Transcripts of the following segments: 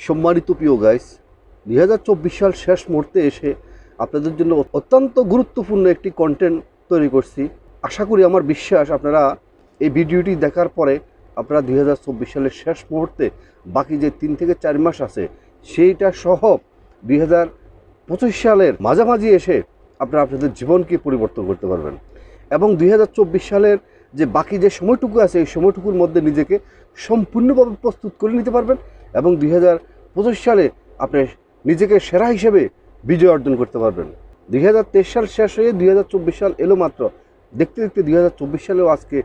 সম্মানিত প্রিয় গাইস, 2024 সাল শেষ মুহূর্তে এসে আপনাদের জন্য অত্যন্ত গুরুত্বপূর্ণ একটি কন্টেন্ট তৈরি করছি। আশা করি, আমার বিশ্বাস, আপনারা এই ভিডিওটি দেখার পরে আপনারা 2024 সালের শেষ মুহূর্তে বাকি যে 3 থেকে 4 মাস আছে সেইটা সহ 2025 সালের মাঝামাঝি এসে আপনারা আপনাদের জীবনকে পরিবর্তন করতে পারবেন এবং 2024 সালের যে বাকি যে সময়টুকু আছে এই সময়টুকুর মধ্যে নিজেকে সম্পূর্ণভাবে প্রস্তুত করে নিতে পারবেন এবং 2025 সালে আপনি নিজেকে সেরা হিসেবে বিজয় অর্জন করতে পারবেন। 2023 সাল শেষ হয়ে 2024 সাল এলো মাত্র। দেখতে দেখতে 2024 সালেও আজকে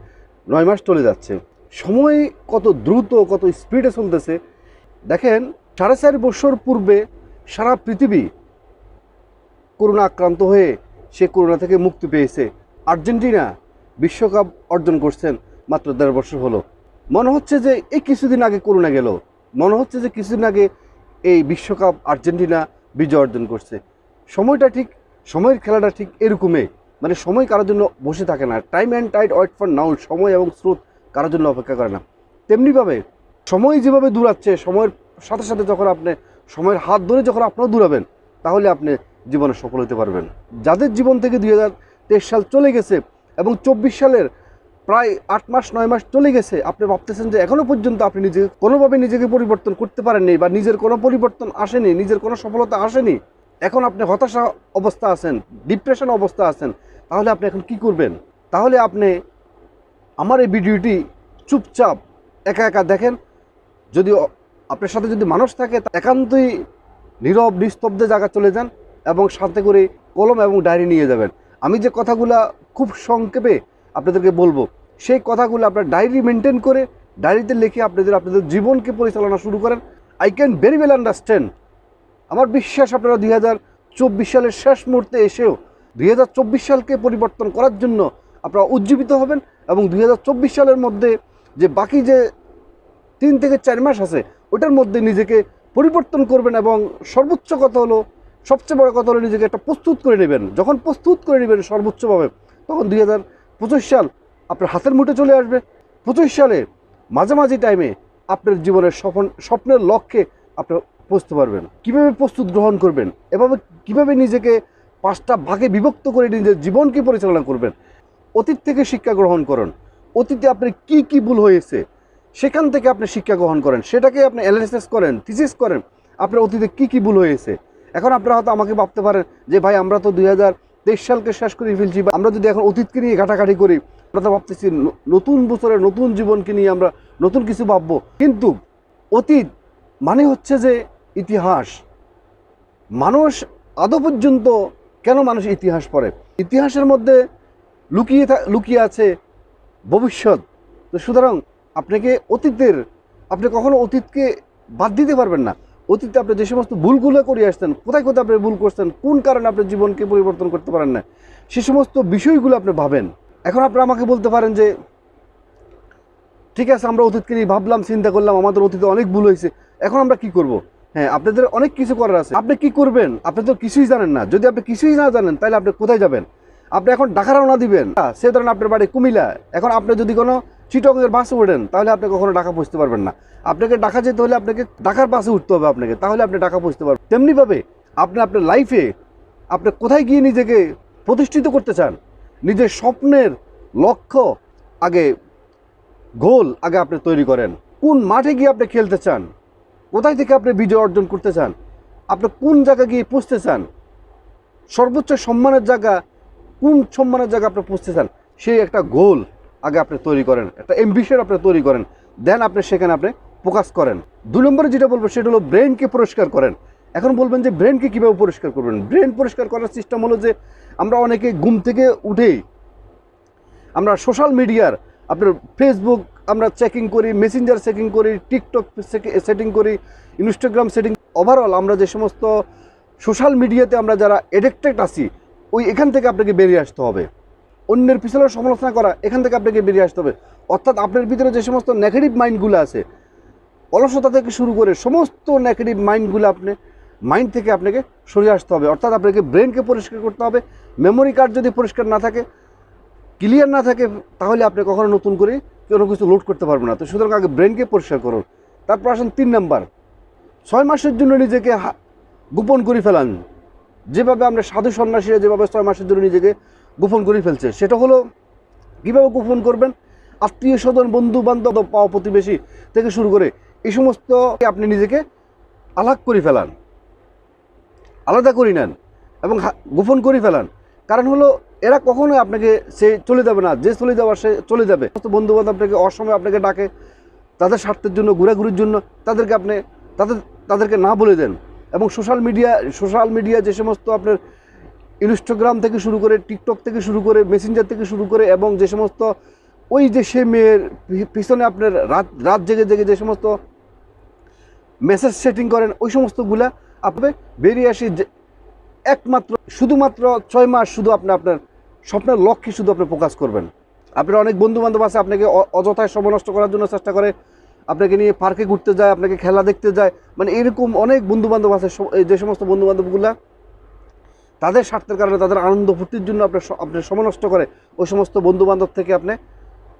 9 মাস চলে যাচ্ছে। সময় কত দ্রুত, কত স্পিডে চলতেছে দেখেন। 4.5 বছর পূর্বে সারা পৃথিবী করোনা আক্রান্ত হয়ে সে করোনা থেকে মুক্তি পেয়েছে। আর্জেন্টিনা বিশ্বকাপ অর্জন করছেন মাত্র 1.5 বছর হলো। মনে হচ্ছে যে এই কিছুদিন আগে করোনা গেল, মনে হচ্ছে যে কিছুদিন আগে এই বিশ্বকাপ আর্জেন্টিনা বিজয় অর্জন করছে। সময়টা ঠিক, সময়ের খেলাটা ঠিক এরকমই, মানে সময় কারোর জন্য বসে থাকে না। Time and tide wait for now, সময় এবং স্রোত কারোর জন্য অপেক্ষা করে না। তেমনিভাবে সময় যেভাবে দৌড়াচ্ছে, সময়ের সাথে সাথে যখন আপনি সময়ের হাত ধরে যখন আপনারা দৌড়াবেন, তাহলে আপনি জীবনে সফল হতে পারবেন। যাদের জীবন থেকে 2023 সাল চলে গেছে এবং 24 সালের প্রায় 8 মাস 9 মাস চলে গেছে, আপনি ভাবতেছেন যে এখনও পর্যন্ত আপনি কোনোভাবে নিজেকে পরিবর্তন করতে পারেননি বা নিজের কোনো পরিবর্তন আসেনি, নিজের কোনো সফলতা আসেনি, এখন আপনি হতাশা অবস্থা আছেন, ডিপ্রেশন অবস্থা আছেন, তাহলে আপনি এখন কি করবেন? তাহলে আপনি আমার এই ভিডিওটি চুপচাপ একা একা দেখেন। যদি আপনার সাথে যদি মানুষ থাকে, একান্তই নীরব নিস্তব্ধ জায়গা চলে যান এবং সাথে করে কলম এবং ডায়েরি নিয়ে যাবেন। আমি যে কথাগুলা খুব সংক্ষেপে আপনাদেরকে বলবো, সেই কথাগুলো আপনার ডায়েরি মেনটেন করে ডায়েরিতে লিখে আপনাদের জীবনকে পরিচালনা শুরু করেন। I can very well understand. আমার বিশ্বাস আপনারা 2024 সালের শেষ মুহূর্তে এসেও 2024 সালকে পরিবর্তন করার জন্য আপনারা উজ্জীবিত হবেন এবং 2024 সালের মধ্যে যে বাকি যে 3 থেকে 4 মাস আছে ওটার মধ্যে নিজেকে পরিবর্তন করবেন এবং সর্বোচ্চ কথা হলো, সবচেয়ে বড় কথা হলো, নিজেকে একটা প্রস্তুত করে নেবেন। যখন প্রস্তুত করে নেবেন সর্বোচ্চভাবে, তখন 2025 সাল আপনার হাতের মুঠে চলে আসবে। 25 সালে মাঝামাঝি টাইমে আপনার জীবনের স্বপ্নের লক্ষ্যে আপনার পৌঁছতে পারবেন। কীভাবে প্রস্তুত গ্রহণ করবেন, এভাবে কীভাবে নিজেকে 5টা ভাগে বিভক্ত করে নিজের জীবনকে পরিচালনা করবেন। অতীত থেকে শিক্ষা গ্রহণ করুন। অতীতে আপনার কি কি ভুল হয়েছে সেখান থেকে আপনি শিক্ষা গ্রহণ করেন, সেটাকে আপনি অ্যানালাইসিস করেন, থিসিস করেন আপনার অতীতে কি কি ভুল হয়েছে। এখন আপনারা হয়তো আমাকে ভাবতে পারেন যে ভাই, আমরা তো 2023 সালকে শেষ করে ফেলছি, আমরা যদি এখন অতীতকে নিয়ে ঘাটাঘাটি করি, আমরা তো ভাবতেছি নতুন বছরের নতুন জীবনকে নিয়ে আমরা নতুন কিছু ভাববো। কিন্তু অতীত মানে হচ্ছে যে ইতিহাস। মানুষ আদৌ পর্যন্ত কেন মানুষ ইতিহাস পড়ে? ইতিহাসের মধ্যে লুকিয়ে আছে ভবিষ্যৎ। তো সুতরাং আপনি কখনো অতীতকে বাদ দিতে পারবেন না। অতীতে আপনি যে সমস্ত ভুলগুলো করে আসছেন, কোথায় কোথায় আপনি ভুল করছেন, কোন কারণে আপনার জীবনকে পরিবর্তন করতে পারেন না, সে সমস্ত বিষয়গুলো আপনি ভাবেন। এখন আপনারা আমাকে বলতে পারেন যে ঠিক আছে, আমরা অতীতকে নিয়ে ভাবলাম, চিন্তা করলাম, আমাদের অতীতে অনেক ভুল হয়েছে, এখন আমরা কি করব? হ্যাঁ, আপনাদের অনেক কিছু করার আছে। আপনি কি করবেন? আপনি তো কিছুই জানেন না। যদি আপনি কিছুই না জানেন, তাহলে আপনি কোথায় যাবেন? আপনি এখন ঢাকা রওনা দিবেন, সে ধরেন আপনার বাড়ি কুমিল্লা। এখন আপনি যদি কোনো চিটগংয়ের বাসে ওঠেন, তাহলে আপনি কখনো ঢাকা পৌঁছতে পারবেন না। আপনাকে ঢাকা যেতে হলে আপনাকে ঢাকার বাসে উঠতে হবে আপনাকে, তাহলে আপনি ঢাকা পৌঁছতে পারবেন। তেমনিভাবে আপনি আপনার লাইফে আপনি কোথায় গিয়ে নিজেকে প্রতিষ্ঠিত করতে চান, নিজের স্বপ্নের লক্ষ্য আগে, গোল আগে আপনি তৈরি করেন। কোন মাঠে গিয়ে আপনি খেলতে চান, কোথায় থেকে আপনি বিজয় অর্জন করতে চান, আপনি কোন জায়গায় গিয়ে পৌঁছতে চান, সর্বোচ্চ সম্মানের জায়গা, কোন সম্মানের জায়গা আপনি পৌঁছতে চান, সেই একটা গোল আগে আপনি তৈরি করেন, একটা অ্যাম্বিশন আপনি তৈরি করেন। দেন আপনি সেখানে আপনি ফোকাস করেন। 2 নম্বরে যেটা বলবো সেটা হলো ব্রেনকে পরিষ্কার করেন। এখন বলবেন যে ব্রেনকে কীভাবে পরিষ্কার করবেন? ব্রেন পরিষ্কার করার সিস্টেম হলো যে আমরা অনেকে ঘুম থেকে উঠেই আমরা সোশ্যাল মিডিয়ার, আপনার ফেসবুক আমরা চেকিং করি, মেসেঞ্জার চেকিং করি, টিকটক সেটিং করি, ইনস্টাগ্রাম সেটিং, ওভারঅল আমরা যে সমস্ত সোশ্যাল মিডিয়াতে আমরা যারা এডিক্টেড আছি, এখান থেকে আপনাকে বেরিয়ে আসতে হবে। অন্যের পিছনে সমালোচনা করা, এখান থেকে আপনাকে বেরিয়ে আসতে হবে। অর্থাৎ আপনার ভিতরে যে সমস্ত নেগেটিভ মাইন্ডগুলো আছে, অলসতা থেকে শুরু করে সমস্ত নেগেটিভ মাইন্ডগুলো মাইন্ড থেকে আপনাকে সরিয়ে আসতে হবে। অর্থাৎ আপনাকে ব্রেনকে পরিষ্কার করতে হবে। মেমোরি কার্ড যদি পরিষ্কার না থাকে, ক্লিয়ার না থাকে, তাহলে আপনি কখনো নতুন করে কোনো কিছু লোড করতে পারবেন না। তো সুতরাং আগে ব্রেনকে পরিষ্কার করুন। তারপর আসেন 3 নাম্বার, 6 মাসের জন্য নিজেকে গোপন করে ফেলান, যেভাবে আমরা সাধু সন্ন্যাসীরা যেভাবে 6 মাসের জন্য নিজেকে গোপন করে ফেলছে, সেটা হলো কীভাবে গোপন করবেন? আত্মীয় স্বজন, বন্ধু বান্ধব, পাওয়া প্রতিবেশী থেকে শুরু করে এই সমস্ত আপনি নিজেকে আলাগ করে ফেলান, আলাদা করে নেন এবং গোপন করে ফেলান। কারণ হলো এরা কখনোই আপনাকে সে চলে যাবে না, যে চলে যাওয়ার সে চলে যাবে। বন্ধু বান্ধব আপনাকে অসময়ে আপনাকে ডাকে তাদের স্বার্থের জন্য, ঘোরাঘুরির জন্য, তাদেরকে না বলে দেন। এবং সোশ্যাল মিডিয়া যে সমস্ত আপনার ইনস্টাগ্রাম থেকে শুরু করে, টিকটক থেকে শুরু করে, মেসেঞ্জার থেকে শুরু করে, এবং যে সমস্ত ওই যে সে মেয়ের পিছনে আপনার রাত জেগে যে সমস্ত মেসেজ সেটিং করেন, ওই সমস্তগুলা আপনি বেরিয়ে আসি শুধুমাত্র 6 মাস শুধু আপনার স্বপ্নের লক্ষ্যে শুধু আপনি ফোকাস করবেন। আপনার অনেক বন্ধু বান্ধব আছে আপনাকে অযথায় সময় নষ্ট করার জন্য চেষ্টা করে, আপনাকে নিয়ে পার্কে ঘুরতে যায়, আপনাকে খেলা দেখতে যায়, মানে এরকম অনেক বন্ধু বান্ধব আছে। যে সমস্ত বন্ধু বান্ধবগুলা তাদের স্বার্থের কারণে, তাদের আনন্দ ফুর্তির জন্য আপনার সময় নষ্ট করে, ওই সমস্ত বন্ধু বান্ধব থেকে আপনি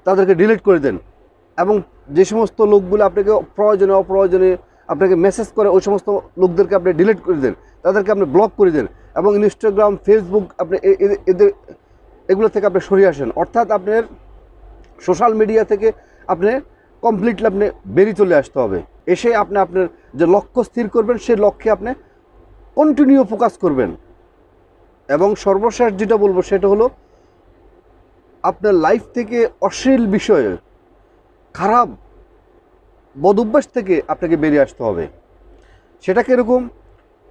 তাদেরকে ডিলিট করে দেন। এবং যে সমস্ত লোকগুলো আপনাকে প্রয়োজনে অপ্রয়োজনে আপনাকে মেসেজ করে, ওই সমস্ত লোকদেরকে আপনি ডিলিট করে দেন, তাদেরকে আপনি ব্লক করে দেন। এবং ইনস্টাগ্রাম, ফেসবুক আপনি এগুলো থেকে আপনি সরিয়ে আসেন। অর্থাৎ আপনার সোশ্যাল মিডিয়া থেকে আপনি কমপ্লিটলি আপনি বেরিয়ে চলে আসতে হবে। এসে আপনি আপনার যে লক্ষ্য স্থির করবেন, সেই লক্ষ্যে আপনি কন্টিনিউ ফোকাস করবেন। এবং সর্বশেষ যেটা বলবো সেটা হলো আপনার লাইফ থেকে অশ্লীল বিষয়ে, খারাপ বদ অভ্যাস থেকে আপনাকে বেরিয়ে আসতে হবে। সেটা কীরকম?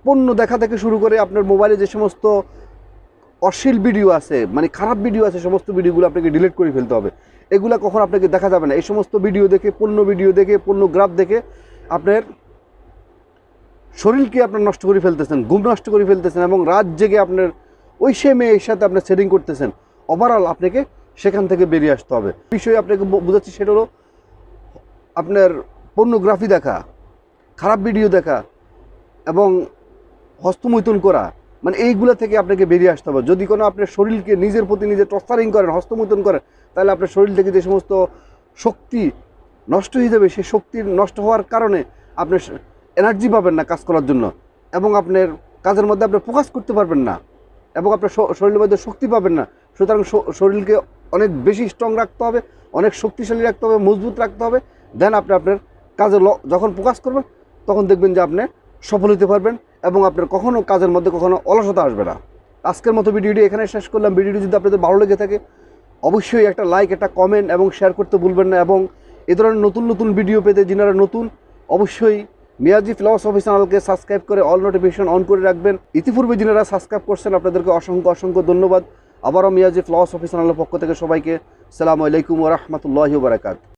পণ্য দেখা থেকে শুরু করে আপনার মোবাইলে যে সমস্ত অশ্লীল ভিডিও আছে, মানে খারাপ ভিডিও আছে, সমস্ত ভিডিওগুলো আপনাকে ডিলিট করে ফেলতে হবে। এগুলো কখন আপনাকে দেখা যাবে না। এই সমস্ত ভিডিও দেখে, ভিডিও দেখে, পর্নোগ্রাফ দেখে আপনার শরীরকে আপনার নষ্ট করে ফেলতেছেন, ঘুম নষ্ট করে ফেলতেছেন, এবং রাত জেগে আপনার ওই সে মেয়ের সাথে আপনার সেটিং করতেছেন। ওভারঅল আপনাকে সেখান থেকে বেরিয়ে আসতে হবে। বিষয়ে আপনাকে বোঝাচ্ছি, সেটা হলো আপনার পর্নোগ্রাফি দেখা, খারাপ ভিডিও দেখা এবং হস্তমৈথুন করা, মানে এইগুলো থেকে আপনাকে বেরিয়ে আসতে হবে। যদি কোনো আপনার শরীরকে নিজের প্রতি নিজে টর্চারিং করেন, হস্তমৈথুন করেন, তাহলে আপনার শরীর থেকে যে সমস্ত শক্তি নষ্ট হয়ে যাবে, সেই শক্তি নষ্ট হওয়ার কারণে আপনি এনার্জি পাবেন না কাজ করার জন্য, এবং আপনার কাজের মধ্যে আপনি ফোকাস করতে পারবেন না, এবং আপনার শরীরের মধ্যে শক্তি পাবেন না। সুতরাং শরীরকে অনেক বেশি স্ট্রং রাখতে হবে, অনেক শক্তিশালী রাখতে হবে, মজবুত রাখতে হবে। দেন আপনি আপনার কাজে যখন ফোকাস করবেন, তখন দেখবেন যে আপনি সফল হতে পারবেন, এবং আপনার কখনও কাজের মধ্যে কখনো অলসতা আসবে না। আজকের মতো ভিডিওটি এখানে শেষ করলাম। ভিডিওটি যদি আপনাদের ভালো লেগে থাকে, অবশ্যই একটা লাইক, একটা কমেন্ট এবং শেয়ার করতে ভুলবেন না। এবং এ ধরনের নতুন ভিডিও পেতে যিনারা নতুন, অবশ্যই মিয়াজি ফিলসফি চ্যানেলকে সাবস্ক্রাইব করে অল নোটিফিকেশন অন করে রাখবেন। ইতিপূর্বে যিনারা সাবস্ক্রাইব করছেন, আপনাদেরকে অসংখ্য ধন্যবাদ। আবারও মিয়াজি ফিলসফি চ্যানেলের পক্ষ থেকে সবাইকে আসসালামু আলাইকুম ওয়া রাহমাতুল্লাহি ওয়া বারাকাতুহু।